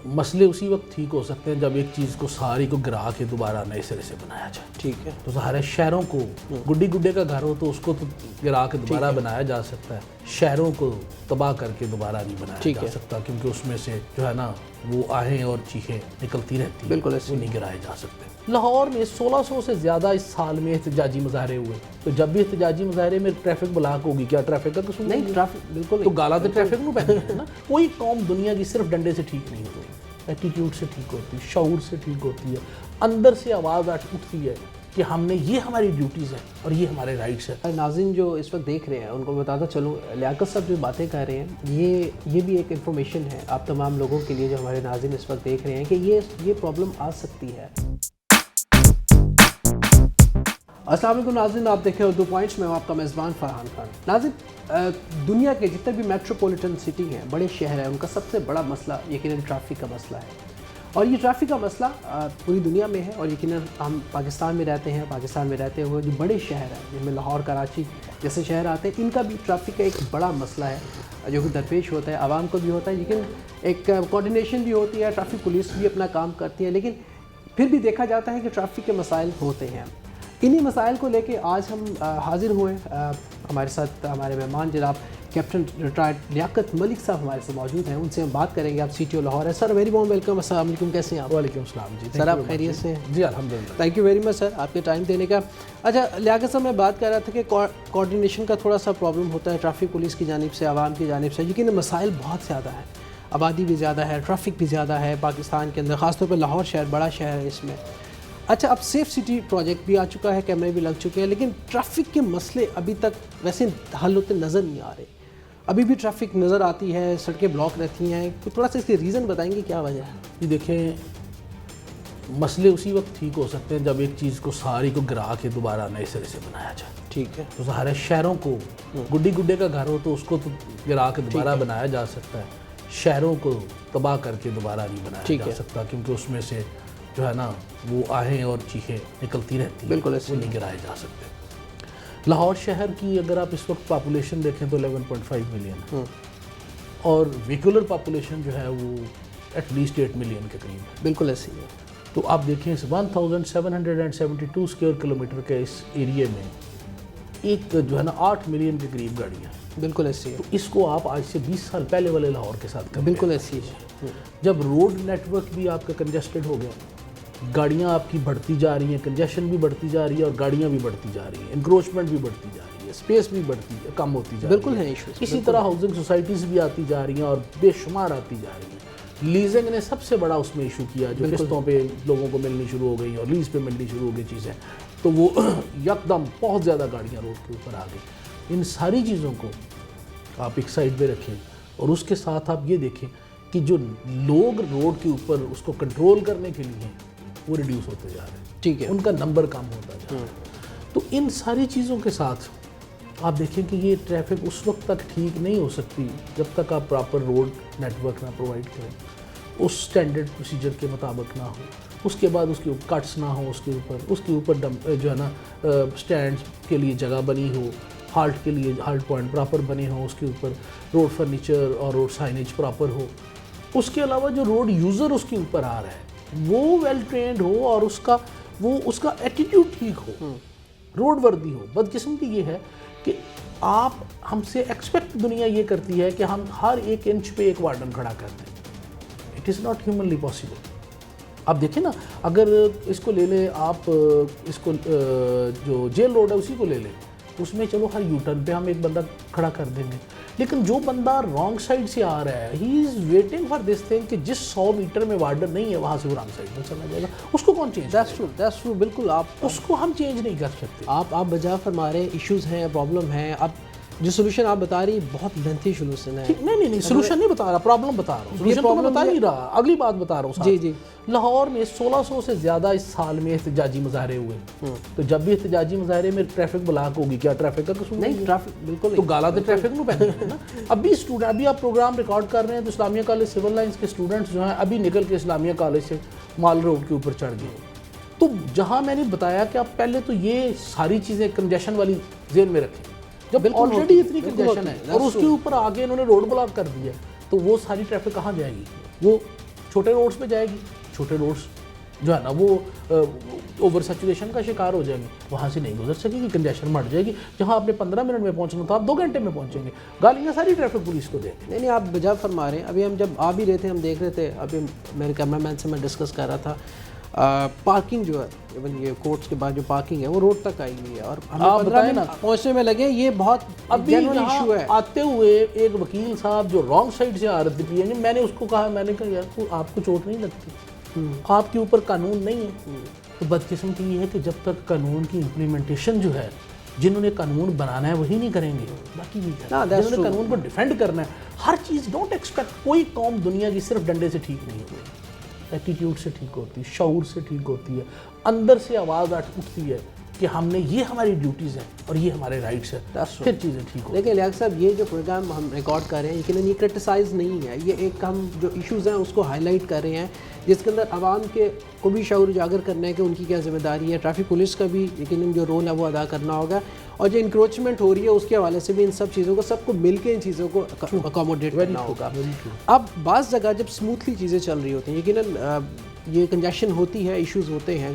مسئلے اسی وقت ٹھیک ہو سکتے ہیں جب ایک چیز کو ساری کو گرا کے دوبارہ نئے سرے سے بنایا جائے. ٹھیک ہے. تو ظاہر ہے شہروں کو گڈی گڈے کا گھر ہو تو اس کو تو گرا کے دوبارہ بنایا جا سکتا ہے, شہروں کو تباہ کر کے دوبارہ نہیں بنایا جا سکتا, کیونکہ اس میں سے جو ہے نا وہ آہیں اور چیخیں نکلتی رہتی ہیں, بالکل وہ نہیں گرائے جا سکتے. لاہور میں 1600 سے زیادہ اس سال میں احتجاجی مظاہرے ہوئے, تو جب بھی احتجاجی مظاہرے میں ٹریفک بلاک ہوگی, کیا ٹریفک کا قصور نہیں؟ ٹریفک بالکل تو گالا تو ٹریفک میں پہنی ہے نا. کوئی قوم دنیا کی صرف ڈنڈے سے ٹھیک نہیں ہوتی, ایٹیٹیوڈ سے ٹھیک ہوتی ہے, شعور سے ٹھیک ہوتی ہے, اندر سے آواز اٹھتی ہے کہ ہم نے یہ ہماری ڈیوٹیز ہیں اور یہ ہمارے رائٹس ہیں. ناظرین جو اس وقت دیکھ رہے ہیں ان کو بتاتا چلوں, لیاقت صاحب جو باتیں کر رہے ہیں یہ بھی ایک انفارمیشن ہے آپ تمام لوگوں کے لیے جو ہمارے ناظرین اس وقت دیکھ رہے ہیں کہ یہ پرابلم آ سکتی ہے. السلام علیکم ناظرین, آپ دیکھ رہے ہو 2 پوائنٹس میں آپ کا میزبان فرحان خان. ناظرین, دنیا کے جتنے بھی میٹروپولیٹن سٹی ہیں, بڑے شہر ہیں, ان کا سب سے بڑا مسئلہ یقیناً ٹریفک کا مسئلہ ہے. اور یہ ٹریفک کا مسئلہ پوری دنیا میں ہے, اور یقیناً ہم پاکستان میں رہتے ہیں. پاکستان میں رہتے ہوئے جو بڑے شہر ہیں جن میں لاہور, کراچی جیسے شہر آتے ہیں, ان کا بھی ٹریفک کا ایک بڑا مسئلہ ہے جو کہ درپیش ہوتا ہے, عوام کو بھی ہوتا ہے. لیکن ایک کوارڈینیشن بھی ہوتی ہے, ٹریفک پولیس بھی اپنا کام کرتی ہے, لیکن پھر بھی دیکھا جاتا ہے کہ ٹریفک کے مسائل ہوتے ہیں. انہی مسائل کو لے کے آج ہم حاضر ہوئے. ہمارے ساتھ ہمارے مہمان جناب کیپٹن ریٹائرڈ لیاقت ملک صاحب ہمارے سے موجود ہیں, ان سے ہم بات کریں گے. آپ CTO لاہور ہے. سر ویری وارم ویلکم. السلام علیکم, کیسے ہیں آپ؟ وعلیکم السلام جی. سر آپ خیریت سے ہیں؟ جی الحمدللہ. تھینک یو ویری مچ سر آپ کے ٹائم دینے کا. اچھا لیاقت صاحب, میں بات کر رہا تھا کہ کوارڈینیشن کا تھوڑا سا پرابلم ہوتا ہے ٹریفک پولیس کی جانب سے, عوام کی جانب سے. لیکن مسائل بہت زیادہ ہیں, آبادی بھی زیادہ ہے, ٹریفک بھی زیادہ ہے پاکستان کے اندر, خاص طور پہ لاہور شہر بڑا شہر ہے اس میں. اچھا, اب سیف سٹی پروجیکٹ بھی آ چکا ہے, کیمرے بھی لگ چکے ہیں, لیکن ٹریفک کے مسئلے ابھی تک ویسے حل ہوتے نظر نہیں آ رہے. ابھی بھی ٹریفک نظر آتی ہے, سڑکیں بلاک رہتی ہیں. تھوڑا سا اس کے ریزن بتائیں گے, کیا وجہ ہے؟ جی دیکھیں, مسئلے اسی وقت ٹھیک ہو سکتے ہیں جب ایک چیز کو ساری کو گرا کے دوبارہ نئے سرے سے بنایا جائے. ٹھیک ہے. تو ظاہر ہے شہروں کو گڈی گڈے کا گھر ہو تو اس کو تو گرا کے دوبارہ بنایا جا سکتا ہے, شہروں کو تباہ کر کے دوبارہ نہیں بنایا جا سکتا, کیونکہ اس میں سے جو ہے نا وہ آہیں اور چیخیں نکلتی رہتی ہیں, بالکل وہ نہیں گرائے جا سکتے. لاہور شہر کی اگر آپ اس وقت پاپولیشن دیکھیں تو 11.5 ملین ہے, اور ویکولر پاپولیشن جو ہے وہ ایٹ لیسٹ 8 ملین کے قریب ہے. بالکل ایسی ہے. تو آپ دیکھیں 1772 اسکوائر کلومیٹر کے اس ایریے میں ایک جو ہے نا 8 ملین کے قریب گاڑیاں ہیں. بالکل ایسی ہے. تو اس کو آپ آج سے 20 سال پہلے والے لاہور کے ساتھ کریں. بالکل ایسی ہے. جب روڈ نیٹ ورک بھی آپ کا کنجسٹڈ ہو گیا, گاڑیاں آپ کی بڑھتی جا رہی ہیں, کنجیشن بھی بڑھتی جا رہی ہے, اور گاڑیاں بھی بڑھتی جا رہی ہیں, انکروچمنٹ بھی بڑھتی جا رہی ہے, اسپیس بھی کم ہوتی جا رہی ہے. بالکل ہے ایشوز. اسی طرح ہاؤسنگ سوسائٹیز بھی آتی جا رہی ہیں اور بے شمار آتی جا رہی ہیں. لیزنگ نے سب سے بڑا اس میں ایشو کیا, جو قسطوں پہ لوگوں کو ملنی شروع ہو گئی اور لیز پہ ملنی شروع ہو گئی چیزیں, تو وہ یکدم بہت زیادہ گاڑیاں روڈ کے اوپر آ گئی. ان ساری چیزوں کو آپ ایک سائڈ پہ رکھیں, اور اس کے ساتھ آپ یہ دیکھیں کہ جو لوگ روڈ کے اوپر اس کو کنٹرول کرنے کے لیے وہ ریڈیوس ہوتے جا رہے ہیں. ٹھیک ہے. ان کا نمبر کم ہوتا جا رہا ہے. تو ان ساری چیزوں کے ساتھ آپ دیکھیں کہ یہ ٹریفک اس وقت تک ٹھیک نہیں ہو سکتی جب تک آپ پراپر روڈ نیٹ ورک نہ پرووائڈ کریں, اس سٹینڈرڈ پروسیجر کے مطابق نہ ہو, اس کے بعد اس کے کٹس نہ ہو, اس کے اوپر جو ہے نا سٹینڈز کے لیے جگہ بنی ہو, ہالٹ کے لیے ہالٹ پوائنٹ پراپر بنے ہوں, اس کے اوپر روڈ فرنیچر اور روڈ سائنیج پراپر ہو. اس کے علاوہ جو روڈ یوزر اس کے اوپر آ رہا ہے وہ ویل ٹرینڈ ہو, اور اس کا ایٹیٹیوڈ ٹھیک ہو, روڈ وردی ہو. بدقسمتی یہ ہے کہ آپ ہم سے ایکسپیکٹ دنیا یہ کرتی ہے کہ ہم ہر 1 انچ پہ ایک وارڈن کھڑا کر دیں. It is not humanly possible. آپ دیکھیں نا, اگر اس کو لے لیں آپ, اس کو جو جیل روڈ ہے اسی کو لے لیں, اس میں چلو ہر یو ٹرن پہ ہم ایک بندہ کھڑا کر دیں گے, لیکن جو بندہ رانگ سائڈ سے آ رہا ہے he is waiting for this thing کہ جس 100 میٹر میں وارڈر نہیں ہے وہاں سے وہ رانگ سائڈ میں چلا جائے گا. اس کو کون چینج؟ That's true. بالکل, آپ اس کو ہم چینج نہیں کر سکتے. آپ بجا فرما رہے ہیں, ایشوز ہیں, پرابلم ہیں. اب جو سولوشن آپ بتا رہی بہت لینتھی سولوشن ہے. نہیں سولوشن نہیں بتا رہا, پرابلم بتا رہا ہوں. سولوشن تو میں بتا نہیں رہا, اگلی بات بتا رہا ہوں. جی. لاہور میں 1600 سے زیادہ اس سال میں احتجاجی مظاہرے ہوئے. تو جب بھی احتجاجی مظاہرے میں ٹریفک بلاک ہوگی, کیا ٹریفک کا قصور نہیں؟ ٹریفک بالکل. تو گالا تو ٹریفک میں پہنی ہے نا. ابھی آپ پروگرام ریکارڈ کر رہے ہیں تو اسلامیہ کالج سول لائنس کے اسٹوڈنٹس جو ہیں ابھی نکل کے اسلامیہ کالج سے مال روڈ کے اوپر چڑھ گئے. تو جہاں میں نے بتایا کہ آپ پہلے تو یہ ساری چیزیں کنجیشن والی ذہن میں رکھیں, جب آلریڈی اتنی کنجیشن ہے اور اس کے اوپر آگے انہوں نے روڈ بلاک کر دیا, تو وہ ساری ٹریفک کہاں جائے گی؟ وہ چھوٹے روڈس پہ جائے گی, چھوٹے روڈس جو ہے نا وہ اوور سیچوریشن کا شکار ہو جائیں گے, وہاں سے نہیں گزر سکے گی, کنجیشن بڑھ جائے گی. جہاں آپ نے 15 منٹ میں پہنچنا تھا آپ 2 گھنٹے میں پہنچیں گے. گالیاں ساری ٹریفک پولیس کو دیں گے. نہیں آپ بجا فرما رہے ہیں. ابھی ہم جب آ بھی رہے تھے ہم دیکھ رہے تھے, ابھی میرے کیمرہ مین سے میں ڈسکس کر رہا تھا, پارکنگ جو ہے ایون یہ کورٹس کے بعد جو پارکنگ ہے وہ روڈ تک آئی ہوئی ہے, اور ہمیں 15 منٹ پہنچنے میں لگے. یہ بہت جینوئن ایشو ہے. آتے ہوئے ایک وکیل صاحب جو رانگ سائڈ سے آ رہے تھے پی این، میں نے اس کو کہا، میں نے کہا یار آپ کو چوٹ نہیں لگتی، آپ کے اوپر قانون نہیں ہے. تو بدقسمتی یہ ہے کہ جب تک قانون کی امپلیمنٹیشن جو ہے، جنہوں نے قانون بنانا ہے وہی نہیں کریں گے، باقی نہیں کریں گے. جنہوں نے قانون کو ڈیفینڈ کرنا ہے، ہر چیز ڈونٹ ایکسپیکٹ. کوئی قوم دنیا کی صرف ڈنڈے سے ٹھیک نہیں ہوتی، ایٹیٹیوڈ سے ٹھیک ہوتی ہے، شعور سے ٹھیک ہوتی ہے، اندر سے آواز اٹھتی ہے کہ ہم نے یہ ہماری ڈیوٹیز ہیں اور یہ ہمارے رائٹس ہیں، پھر چیزیں ٹھیک ہوتی ہیں. لیکن لیاقت صاحب یہ جو پروگرام ہم ریکارڈ کر رہے ہیں یقیناً یہ کرٹیسائز نہیں ہے، یہ ایک ہم جو ایشوز ہیں اس کو ہائی لائٹ کر رہے ہیں، جس کے اندر عوام کے کو بھی شعور اجاگر کرنا ہے کہ ان کی کیا ذمہ داری ہے. ٹریفک پولیس کا بھی یقیناً جو رول ہے وہ ادا کرنا ہوگا، اور جو انکروچمنٹ ہو رہی ہے اس کے حوالے سے بھی ان سب چیزوں کو سب کو مل کے ان چیزوں کو اکاموڈیٹ کرنا ہوگا. اب بعض جگہ جب اسموتھلی چیزیں چل رہی ہوتی ہیں، یقیناً یہ کنجیشن ہوتی ہے، ایشوز ہوتے ہیں،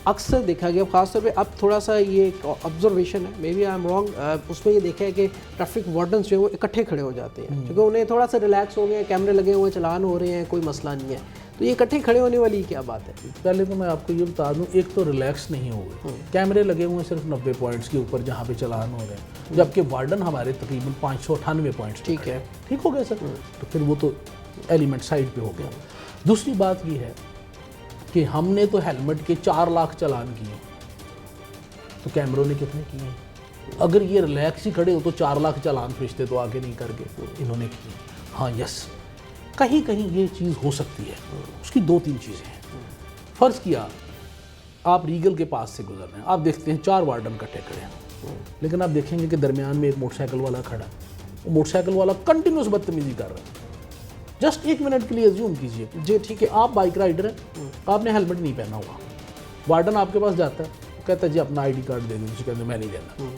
اکثر دیکھا گیا خاص طور پہ اب تھوڑا سا یہ ایک آبزرویشن ہے، maybe I am wrong, اس میں یہ دیکھا ہے کہ ٹریفک وارڈنس جو ہے وہ اکٹھے کھڑے ہو جاتے ہیں کیونکہ انہیں تھوڑا سا ریلیکس ہو گئے، کیمرے لگے ہوئے، چلان ہو رہے ہیں، کوئی مسئلہ نہیں ہے. تو یہ اکٹھے کھڑے ہونے والی کیا بات ہے؟ پہلے تو میں آپ کو یہ بتا دوں، ایک تو ریلیکس نہیں ہوئے، کیمرے لگے ہوئے ہیں صرف 90 پوائنٹس کے اوپر جہاں پہ چلان ہو رہے ہیں، جبکہ وارڈن ہمارے تقریباً 598 پوائنٹس. ٹھیک ہے، ٹھیک ہو گیا سر. تو پھر وہ تو ایلیمنٹ سائڈ پہ ہو گیا. دوسری بات یہ ہے کہ ہم نے تو ہیلمٹ کے 4 لاکھ چلان کیے، تو کیمروں نے کتنے کیے ہیں؟ اگر یہ ریلیکس ہی کھڑے ہو تو 4 لاکھ چلان فرشتے تو آگے نہیں کر کے انہوں نے کیے. ہاں یس، کہیں کہیں یہ چیز ہو سکتی ہے. اس کی 2-3 چیزیں ہیں. فرض کیا آپ ریگل کے پاس سے گزر رہے ہیں، آپ دیکھتے ہیں 4 وارڈن کٹھے کھڑے ہیں، لیکن آپ دیکھیں گے کہ درمیان میں ایک موٹر سائیکل والا کھڑا ہے. وہ موٹر سائیکل والا کنٹینیوس بدتمیزی کر رہا ہے. جسٹ 1 منٹ کے لیے ایزیوم کیجئے جی ٹھیک ہے آپ بائک رائڈر ہیں، آپ نے ہیلمٹ نہیں پہنا ہوا، وارڈن آپ کے پاس جاتا ہے، کہتا ہے جی اپنا آئی ڈی کارڈ دے دیں، اسے کہتے ہیں میں نہیں دینا.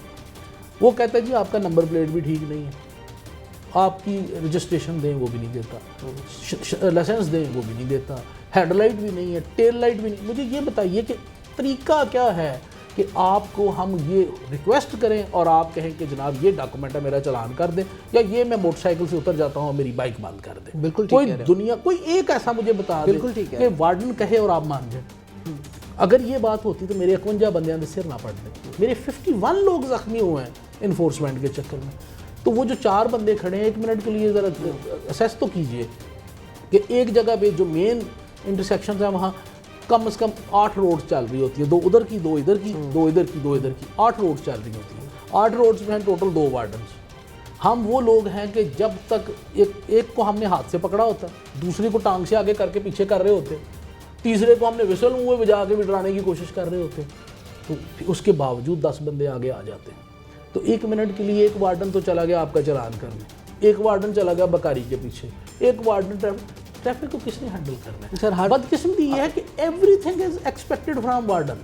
وہ کہتا ہے جی آپ کا نمبر پلیٹ بھی ٹھیک نہیں ہے، آپ کی رجسٹریشن دیں وہ بھی نہیں دیتا، لائسنس دیں وہ بھی نہیں دیتا، ہیڈ لائٹ بھی نہیں ہے، ٹیل لائٹ بھی نہیں. مجھے یہ بتائیے کہ طریقہ کیا ہے کہ آپ کو ہم یہ ریکویسٹ کریں اور آپ کہیں کہ جناب یہ ڈاکومنٹ ہے میرا چلان کر دیں، یا یہ میں موٹر سائیکل سے اتر جاتا ہوں اور میری بائک بند کر دیں. بالکل کوئی دنیا کوئی ایک ایسا مجھے بتا دیں کہ وارڈن کہے اور آپ مان جائیں. اگر یہ بات ہوتی تو میرے 51 بندیاں دے سر نہ پڑ دیں. میرے 51 لوگ زخمی ہوئے ہیں انفورسمنٹ کے چکر میں. تو وہ جو 4 بندے کھڑے ہیں 1 منٹ کے لیے ذرا اسیس تو کیجئے کہ ایک جگہ پہ جو مین انٹرسیکشن ہے وہاں کم از کم 8 روڈز چل رہی ہوتی ہیں، 2 ادھر کی 2 ادھر کی، 2 ادھر کی 2 ادھر کی، 8 روڈز چل رہی ہوتی ہیں. 8 روڈز میں ہیں ٹوٹل 2 وارڈنز. ہم وہ لوگ ہیں کہ جب تک ایک کو ہم نے ہاتھ سے پکڑا ہوتا ہے، دوسرے کو ٹانگ سے آگے کر کے پیچھے کر رہے ہوتے، تیسرے کو ہم نے وسل منہ بجا کے بھی ڈرانے کی کوشش کر رہے ہوتے، تو اس کے باوجود 10 بندے آگے آ جاتے ہیں. تو 1 منٹ کے لیے ایک وارڈن تو چلا گیا آپ کا چلان کرنے، ایک وارڈن چلا گیا بکاری کے پیچھے، ایک وارڈن ٹریفک کو کس نے ہینڈل کرنا ہے؟ سر بدقسمتی یہ ہے کہ everything is expected from warden.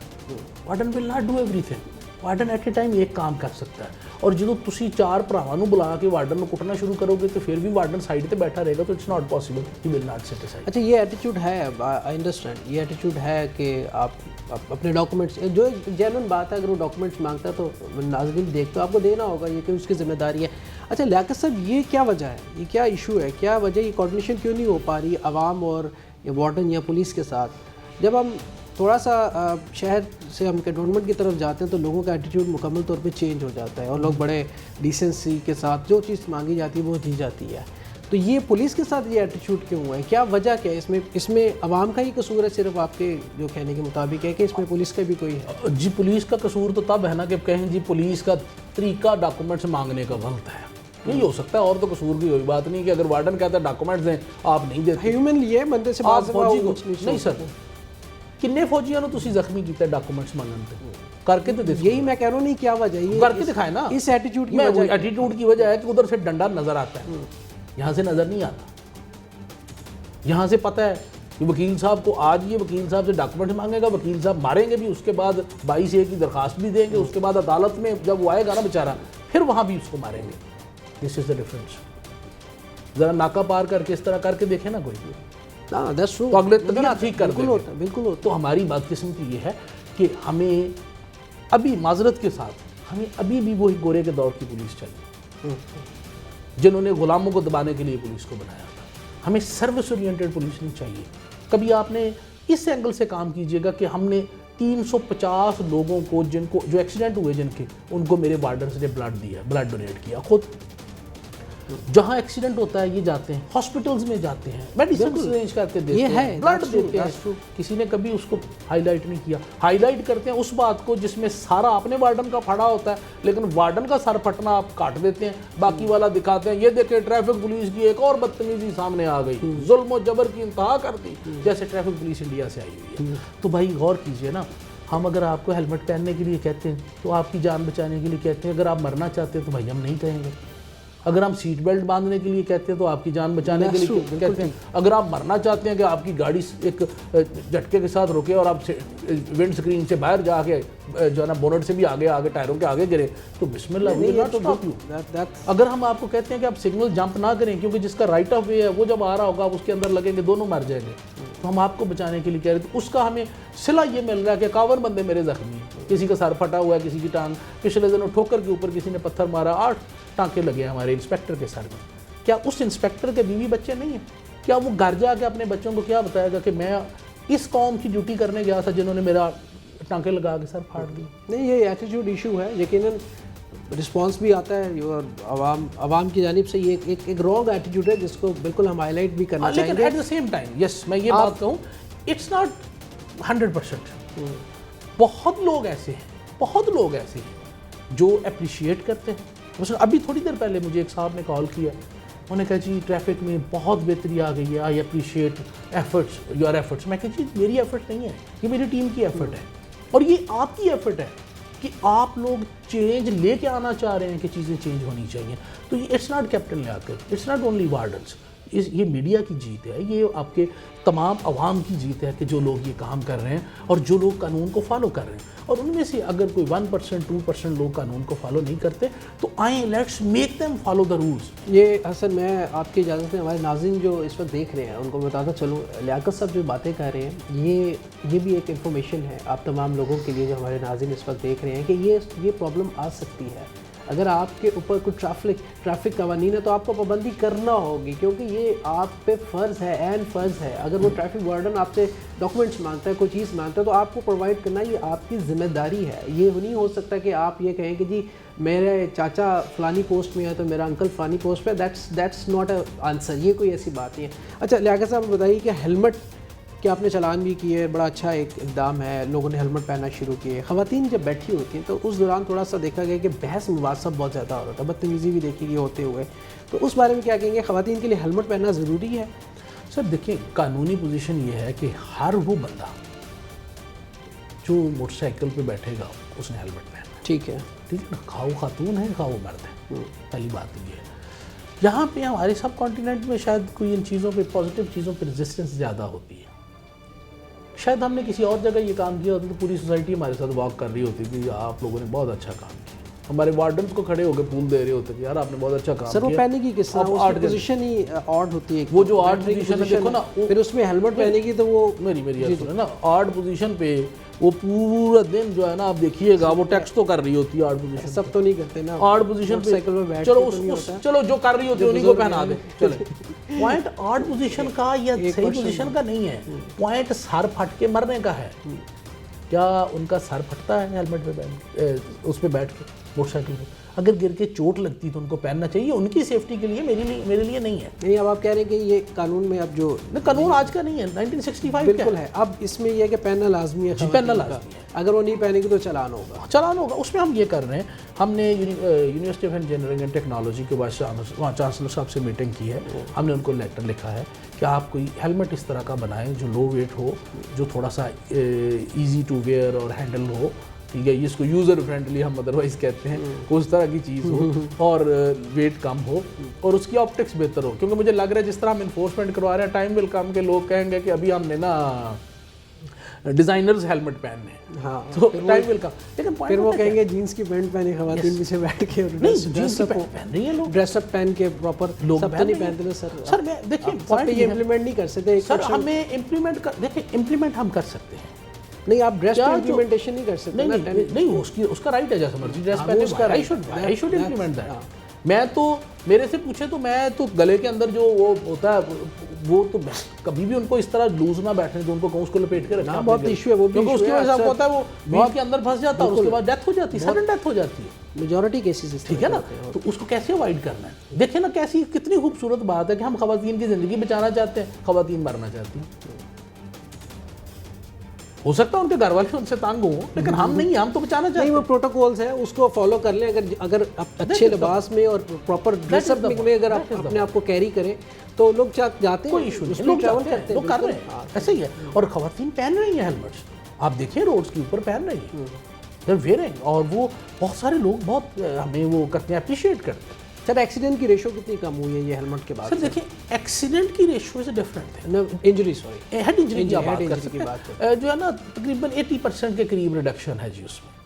Warden will not do everything. Warden at a time ایک کام کر سکتا ہے، اور جدو تسی 4 بھراواں نوں بلا کے وارڈن نوں کٹنا شروع کرو گے تو پھر بھی وارڈن سائڈ تے بیٹھا رہے گا، تو it's not possible, he will not sit aside. اچھا یہ ایٹیٹیوڈ ہے، آئی انڈرسٹینڈ، یہ ایٹیٹیوڈ ہے کہ آپ اپنے ڈاکومنٹس، جو جینوئن بات ہے اگر وہ ڈاکومنٹس مانگتا ہے تو ناظرین دیکھ تو آپ کو دینا ہوگا، یہ کہ اس کی ذمہ داری ہے. اچھا لیاقت صاحب یہ کیا وجہ ہے، یہ کیا ایشو ہے، کیا وجہ یہ کوآرڈینیشن کیوں نہیں ہو پا رہی عوام اور وارڈن یا پولیس کے ساتھ؟ جب ہم تھوڑا سا شہر سے ہم کنٹونمنٹ کی طرف جاتے ہیں تو لوگوں کا ایٹیٹیوڈ مکمل طور پہ چینج ہو جاتا ہے، اور لوگ بڑے ڈیسنسی کے ساتھ جو چیز مانگی جاتی ہے وہ دی جاتی ہے. تو یہ پولیس کے ساتھ یہ ایٹیٹیوڈ کیوں ہوا ہے، کیا وجہ کیا ہے اس میں عوام کا ہی قصور ہے صرف آپ کے جو کہنے کے مطابق ہے، کہ اس میں پولیس کا بھی کوئی ہے؟ جی پولیس کا قصور تو تب ہے نا کہ کہیں جی پولیس کا طریقہ ڈاکومنٹس مانگنے کا غلط ہے، نہیں ہو سکتا ہے. اور تو قصور کی کوئی بات نہیں کہ اگر وارڈن کہتا ہے ڈاکومنٹس دیں آپ نہیں دیتے. ہیومنلی یہ بندے سے آپ فوجی کو نہیں سر، کنے فوجیاں نوں تسی زخمی کیتا ہے ڈاکومنٹس مانگن تے کر کے تو دیکھو. یہی میں کہہ رہا ہوں، نہیں کیا وجہ ہے کر کے دکھائے نا. اس ایٹیٹیوڈ کی وجہ، ایٹیٹیوڈ کی وجہ ہے کہ ادھر سے ڈنڈا نظر آتا ہے، یہاں سے نظر نہیں آتا. یہاں سے پتہ ہے کہ وکیل صاحب کو آج یہ وکیل صاحب سے ڈاکومنٹ مانگے گا، وکیل صاحب ماریں گے بھی، اس کے بعد 22A کی درخواست بھی دیں گے، اس کے بعد عدالت میں جب وہ آئے گا نا بیچارہ پھر وہاں بھی اس کو ماریں گے. دس از دا ڈفرینس. ذرا ناکہ پار کر کے اس طرح کر کے دیکھیں نا کوئی. that's true. تو اگلے طبیعت ٹھیک کر دیں بالکل ہوتا ہے، بالکل ہوتا تو ہماری بات قسمت یہ ہے کہ ہمیں ابھی معذرت کے ساتھ ہمیں ابھی بھی وہی گورے کے دور کی پولیس چاہیے جنہوں نے غلاموں کو دبانے کے لیے پولیس کو بنایا تھا. ہمیں سروس اورینٹڈ پولیس نہیں چاہیے. کبھی آپ نے اس اینگل سے کام کیجئے گا کہ ہم نے 350 لوگوں کو جو ایکسیڈنٹ ہوئے جن کے ان کو میرے وارڈنز نے بلڈ ڈونیٹ کیا. خود جہاں ایکسیڈنٹ ہوتا ہے یہ جاتے ہیں ہاسپٹلز میں جاتے ہیں میڈیسن ارینج کرتے دیتے ہیں بلڈ دیتے ہیں. کسی نے کبھی اس کو ہائی لائٹ نہیں کیا. ہائی لائٹ کرتے ہیں اس بات کو جس میں سارا اپنے وارڈن کا پھڑا ہوتا ہے لیکن وارڈن کا سر پھٹنا آپ کاٹ دیتے ہیں, باقی والا دکھاتے ہیں یہ دیکھیں ٹریفک پولیس کی ایک اور بدتمیزی سامنے آ گئی, ظلم و جبر کی انتہا کر دی جیسے ٹریفک پولیس انڈیا سے آئی ہوئی ہے. تو بھائی غور کیجئے نا, ہم اگر آپ کو ہیلمٹ پہننے کے لیے کہتے ہیں تو آپ کی جان بچانے کے لیے کہتے ہیں, اگر آپ مرنا چاہتے ہیں تو بھائی ہم نہیں کہیں گے. اگر ہم سیٹ بیلٹ باندھنے کے لیے کہتے ہیں تو آپ کی جان بچانے کے لیے کہتے ہیں. اگر آپ مرنا چاہتے ہیں کہ آپ کی گاڑی ایک جھٹکے کے ساتھ رکے اور آپ ونڈ سکرین سے باہر جا کے جو ہے نا بونٹ سے بھی آگے ٹائروں کے آگے گرے تو بسم اللہ. اگر ہم آپ کو کہتے ہیں کہ آپ سگنل جمپ نہ کریں کیونکہ جس کا رائٹ آف وے ہے وہ جب آ رہا ہوگا آپ اس کے اندر لگیں گے دونوں مر جائیں گے, تو ہم آپ کو بچانے کے لیے کہہ رہے ہیں. تو اس کا ہمیں صلہ یہ مل رہا ہے کہ 51 بندے میرے زخمی ہیں, کسی کا سر پھٹا ہوا ہے, کسی کی ٹانگ پچھلے دنوں ٹھوکر کے اوپر کسی نے پتھر مارا, 8 ٹانکے لگے ہیں ہمارے انسپیکٹر کے سر میں. کیا اس انسپیکٹر کے بیوی بچے نہیں ہیں؟ کیا وہ گھر جا کے اپنے بچوں کو کیا بتائے گا کہ میں اس قوم کی ڈیوٹی کرنے گیا تھا جنہوں نے میرا ٹانکے لگا کے سر پھاڑ دی؟ نہیں, یہ ایٹیٹیوڈ ایشو ہے. یقیناً رسپانس بھی آتا ہے اور عوام کی جانب سے یہ ایک رانگ ایٹیٹیوڈ ہے جس کو بالکل ہم ہائی لائٹ بھی کرنا چاہیں گے. لیکن at the same time yes میں یہ بات کہوں اٹس ناٹ 100%. بہت لوگ ایسے ہیں جو اپریشیٹ کرتے ہیں. مثلا ابھی تھوڑی دیر پہلے مجھے ایک صاحب نے کال کیا, انہوں نے کہا جی ٹریفک میں بہت بہتری آ گئی ہے, I appreciate efforts your efforts. میں کہا جی میری ایفرٹ نہیں ہے, یہ میری ٹیم کی ایفرٹ ہے اور یہ آپ کی ایفرٹ ہے کہ آپ لوگ چینج لے کے آنا چاہ رہے ہیں کہ چیزیں چینج ہونی چاہیے. تو یہ it's not captain Liaquat, it's not only wardens, یہ میڈیا کی جیت ہے, یہ آپ کے تمام عوام کی جیت ہے کہ جو لوگ یہ کام کر رہے ہیں اور جو لوگ قانون کو فالو کر رہے ہیں. اور ان میں سے اگر کوئی 1% 2% لوگ قانون کو فالو نہیں کرتے تو آئیں let's make them follow the rules. یہ حسن میں آپ کی اجازت ہے, ہمارے ناظرین جو اس وقت دیکھ رہے ہیں ان کو بتاتا چلوں, لیاقت صاحب جو باتیں کر رہے ہیں یہ بھی ایک انفارمیشن ہے آپ تمام لوگوں کے لیے جو ہمارے ناظرین اس وقت دیکھ رہے ہیں کہ یہ پرابلم آ سکتی ہے. اگر آپ کے اوپر کوئی ٹریفک قوانین ہے تو آپ کو پابندی کرنا ہوگی کیونکہ یہ آپ پہ فرض ہے, عین فرض ہے. اگر وہ ٹریفک وارڈن آپ سے ڈاکومنٹس مانگتا ہے, کوئی چیز مانگتا ہے تو آپ کو پرووائڈ کرنا یہ آپ کی ذمہ داری ہے. یہ نہیں ہو سکتا کہ آپ یہ کہیں کہ جی میرے چاچا فلانی پوسٹ میں ہے تو میرا انکل فلانی پوسٹ پہ, دیٹس ناٹ اے آنسر. یہ کوئی ایسی بات نہیں ہے. اچھا لیاقت صاحب بتائیے کہ ہیلمٹ کہ آپ نے چلان بھی کیے, بڑا اچھا ایک اقدام ہے, لوگوں نے ہیلمٹ پہننا شروع کیے. خواتین جب بیٹھی ہوتی ہیں تو اس دوران تھوڑا سا دیکھا گیا کہ بحث مباحثہ بہت زیادہ ہو رہا تھا, بدتمیزی بھی دیکھی گئی ہوتے ہوئے. تو اس بارے میں کیا کہیں گے, خواتین کے لیے ہیلمٹ پہننا ضروری ہے؟ سر دیکھیں قانونی پوزیشن یہ ہے کہ ہر وہ بندہ جو موٹر سائیکل پہ بیٹھے گا اس نے ہیلمٹ پہننا. ٹھیک ہے نا, خواہ وہ خاتون ہے خواہ وہ مرد ہے. پہلی بات یہ ہے. یہاں پہ ہمارے سب کانٹیننٹ میں شاید کوئی ان چیزوں پہ پازیٹیو چیزوں پہ ریزسٹنس زیادہ ہوتی ہے. شاید ہم نے کسی اور جگہ یہ کام کیا ہوتا تو پوری سوسائٹی ہمارے ساتھ واک کر رہی ہوتی کہ آپ لوگوں نے بہت اچھا کام کیا. ہمارے وارڈنس کو کھڑے ہو کے پھول دے رہے ہوتے کہ یار آپ نے بہت اچھا کام کیا. سر وہ پہنے کی کس طرح اس پوزیشن ہی آڈ ہوتی ہے, وہ جو آڈ پوزیشن ہے دیکھو نا, پھر اس میں ہیلمٹ پہنے کی تو وہ میری بات سنیں نا, آڈ پوزیشن پہ وہ پورا دن جو ہے نا آپ دیکھیے گا وہ ٹیکس تو کر رہی ہوتی ہے آڈ پوزیشن. سب تو نہیں کرتے نا آڈ پوزیشن پہ. چلو جو کر رہی ہوتی ہے انہیں کو پہنا دیں. چلے پوائنٹ آڈ پوزیشن کا یا صحیح پوزیشن کا نہیں ہے, پوائنٹ سر پھٹ کے مرنے کا ہے. کیا ان کا سر پھٹتا ہے ہیلمٹ پہ اس پہ بیٹھ کے موٹر سائیکل پہ؟ اگر گر کے چوٹ لگتی تو ان کو پہننا چاہیے, ان کی سیفٹی کے لیے, میرے لیے نہیں ہے. نہیں, اب آپ کہہ رہے ہیں کہ یہ قانون میں اب جو قانون آج کا نہیں ہے, 1965 بالکل ہے. اب اس میں یہ ہے کہ پہننا لازمی ہے, پہننا لازمی ہے. اگر وہ نہیں پہنے گی تو چلان ہوگا. اس میں ہم یہ کر رہے ہیں, ہم نے university of engineering and technology کے وائس چانسلر صاحب سے میٹنگ کی ہے. ہم نے ان کو لیٹر لکھا ہے کہ آپ کوئی ہیلمٹ اس طرح کا بنائیں جو لو ویٹ ہو, جو تھوڑا سا ایزی ٹو ویئر اور ہینڈل ہو, ٹھیک ہے, اس کو یوزر فرینڈلی ہم ادروائز کہتے ہیں, اس طرح کی چیز ہو اور ویٹ کم ہو اور اس کی آپٹکس بہتر ہو. کیونکہ مجھے لگ رہا ہے جس طرح ہم انفورسمنٹ کروا رہے ہیں ٹائم ول کم کہ لوگ کہیں گے کہ ابھی ہم نے نا ڈیزائنرز ہیلمٹ پہننے ہیں. ہاں تو ٹائم ول کم. لیکن پھر وہ کہیں گے جینس کی پینٹ پہنے خواتین پیچھے بیٹھ کے جینس پہن رہی ہیں لوگ, ڈریس اپ پہن کے پراپر لوگ سب تو نہیں پہنتے نا سر. سر میں دیکھیں پوائنٹ یہ امپلیمنٹ نہیں کر سکتے سر, ہمیں امپلیمنٹ دیکھیں امپلیمنٹ ہم کر سکتے ہیں. نہیں آپ ڈریس پہ امپلیمنٹیشن نہیں کر سکتے. نہیں اس کا رائٹ ہے جیسا مرضی ڈریس پہنے, اس کا right I should implement that. میں تو میرے سے پوچھے تو میں تو گلے کے اندر جو وہ ہوتا ہے وہ تو کبھی بھی ان کو اس طرح لوز نہ بیٹھنے تو ان کو اس کو لپیٹ کے رکھنا بہت ایشو ہے. وہ بھی اس کی وجہ سے ہوتا ہے وہ بیل کے اندر پھنس جاتا ہے, اس کے بعد ڈیتھ ہو جاتی ہے, سڈن ڈیتھ ہو جاتی ہے میجورٹی کیسز. ٹھیک ہے نا, تو اس کو کیسے اوائڈ کرنا ہے. دیکھیں نا کیسی کتنی خوبصورت بات ہے کہ ہم خواتین کی زندگی بچانا چاہتے ہیں, خواتین مرنا چاہتی ہیں. ہو سکتا ہے ان کے گھر والے ان سے تنگ ہوں, لیکن ہم نہیں, ہم تو بچانا چاہتے ہیں. نہیں وہ پروٹوکولز ہیں, اس کو فالو کر لیں. اگر اچھے لباس میں اور پراپر ڈریس اپ میں اگر آپ اپنے آپ کو کیری کریں تو لوگ جاتے ہیں, کوئی ایشو نہیں, لوگ ٹریول کرتے ہیں, لوگ کر رہے ہیں, ایسے ہی ہے. اور خواتین پہن رہی ہیں ہیلمٹس, آپ دیکھیں روڈز کے اوپر پہن رہی ہیں, دے آر ویئرنگ. اور وہ بہت سارے لوگ بہت ہمیں وہ کرتے ہیں, اپریشیٹ کرتے ہیں. سر ایکسیڈنٹ کی ریشو کتنی کم ہوئی ہے یہ ہیلمٹ کے بعد؟ سر دیکھیں ایکسیڈنٹ کی ریشو سے ڈفرینٹ ہے. انجری سوری ہیڈ انجری کی بات کر سکتے ہیں, جو ہے نا تقریباً 80% کے قریب ریڈکشن ہے جی اس میں,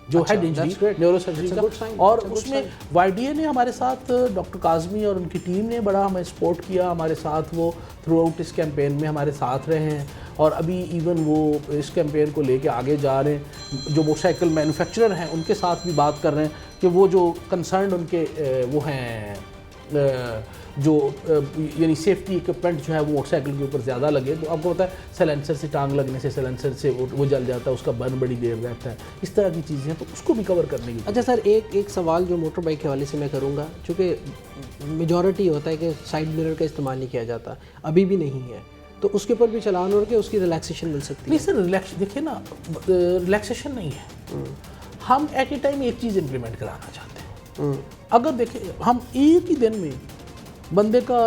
جو ہیڈ انجری نیورو سرجری کا. اور اس میں وائی ڈی اے نے ہمارے ساتھ, ڈاکٹر کاظمی اور ان کی ٹیم نے بڑا ہمیں سپورٹ کیا. ہمارے ساتھ وہ تھرو آؤٹ اس کیمپین میں ہمارے ساتھ رہے ہیں, اور ابھی ایون وہ اس کیمپین کو لے کے آگے جا رہے ہیں. جو موٹر سائیکل مینوفیکچرر ہیں ان کے ساتھ بھی بات کر رہے ہیں کہ وہ جو کنسرنڈ ان کے وہ ہیں جو یعنی سیفٹی اکوپمنٹ جو ہے وہ موٹر سائیکل کے اوپر زیادہ لگے. تو آپ کو پتہ ہے سیلنسر سے ٹانگ لگنے سے سیلنسر سے وہ جل جاتا ہے, اس کا برن بڑی دیر رہتا ہے, اس طرح کی چیزیں ہیں, تو اس کو بھی کور کرنے کی. اچھا سر ایک سوال جو موٹر بائک کے حوالے سے میں کروں گا, چونکہ میجورٹی ہوتا ہے کہ سائڈ مرر کا استعمال نہیں کیا جاتا, ابھی بھی نہیں ہے, تو اس کے اوپر بھی چلان ہو کے اس کی ریلیکسیشن مل سکتی ہے؟ نہیں سر دیکھیں نا, ریلیکسیشن نہیں ہے, ہم ایٹ اے ٹائم ایک چیز امپلیمنٹ کرانا چاہتے ہیں. اگر دیکھیں ہم ایک ہی دن میں بندے کا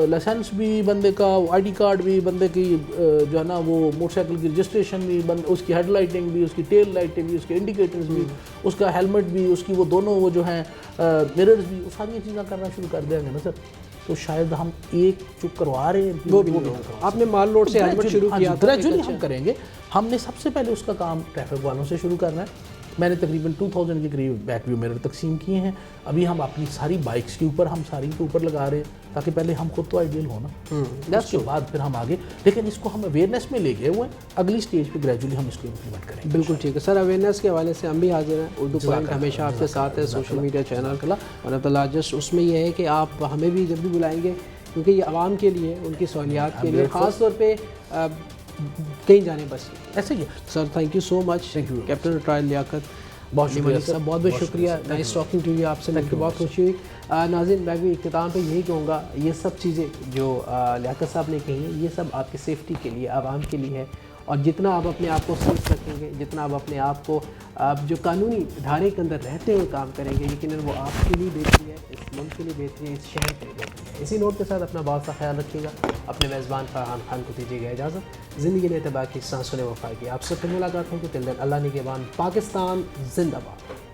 لائسنس بھی, بندے کا آئی ڈی کارڈ بھی, بندے کی جو ہے نا وہ موٹر سائیکل کی رجسٹریشن بھی, اس کی ہیڈ لائٹنگ بھی, اس کی ٹیل لائٹیں بھی, اس کے انڈیکیٹرز بھی, اس کا ہیلمٹ بھی, اس کی وہ دونوں وہ جو ہیں مررز بھی, وہ ساری چیزیں کرنا شروع کر دیں گے نا سر, تو شاید ہم ایک چک کروا رہے ہیں وہ بھی آپ نے مال روڈ سے ہیلمٹ شروع کیا تھا. گریجولی ہم کریں گے. ہم نے سب سے پہلے اس کا کام ٹریفک والوں سے شروع کرنا ہے. میں نے تقریباً 2000 کے قریب بیک ویو مرر تقسیم کیے ہیں. ابھی ہم اپنی ساری بائکس کے اوپر ہم ساری کے اوپر لگا رہے ہیں, تاکہ پہلے ہم خود تو آئیڈیل ہونا, اس کے بعد پھر ہم آگے. لیکن اس کو ہم اویئرنیس میں لے گئے ہوئے ہیں, اگلی سٹیج پہ گریجولی ہم اس کو امپلیمنٹ کریں گے. بالکل ٹھیک ہے سر, اویئرنیس کے حوالے سے ہم بھی حاضر ہیں. اردو پوائنٹ ہمیشہ آپ کے ساتھ ہے سوشل میڈیا چینل کا, اور عبداللہ جسٹ اس میں یہ ہے کہ آپ ہمیں بھی جب بھی بلائیں گے, کیونکہ یہ عوام کے لیے, ان کی سہولیات کے لیے, خاص طور پہ کہیں جانے بس ایسے ہی. Sir thank you so much, captain retired Liaquat, بہت شکریہ صاحب, بہت بہت شکریہ. نائس ٹاکنگ ٹو یو, آپ سے مل کے بہت خوشی ہوئی. ناظرین میں بھی اختتام پہ یہی کہوں گا, یہ سب چیزیں جو لیاقت صاحب نے کہی ہیں یہ سب آپ کی سیفٹی کے لیے, عوام کے لیے ہے. اور جتنا آپ اپنے آپ کو سیف رکھیں گے, جتنا آپ اپنے آپ کو جو قانونی دھارے کے اندر رہتے ہوئے کام کریں گے, یقیناً وہ آپ کے لیے بہتری ہے, اس ملک کے لیے بہتری ہے, اس شہر کے لیے بہتری ہے. اسی نوٹ کے ساتھ اپنا بہت سا خیال رکھیے گا. اپنے میزبان فرحان خان کو دیجیے گا اجازت. زندگی نے اتباع کی سانسوں نے وفا کی. آپ سے پھر ملاقات ہوگی. تل دن اللہ نگہبان. پاکستان زندہ باد.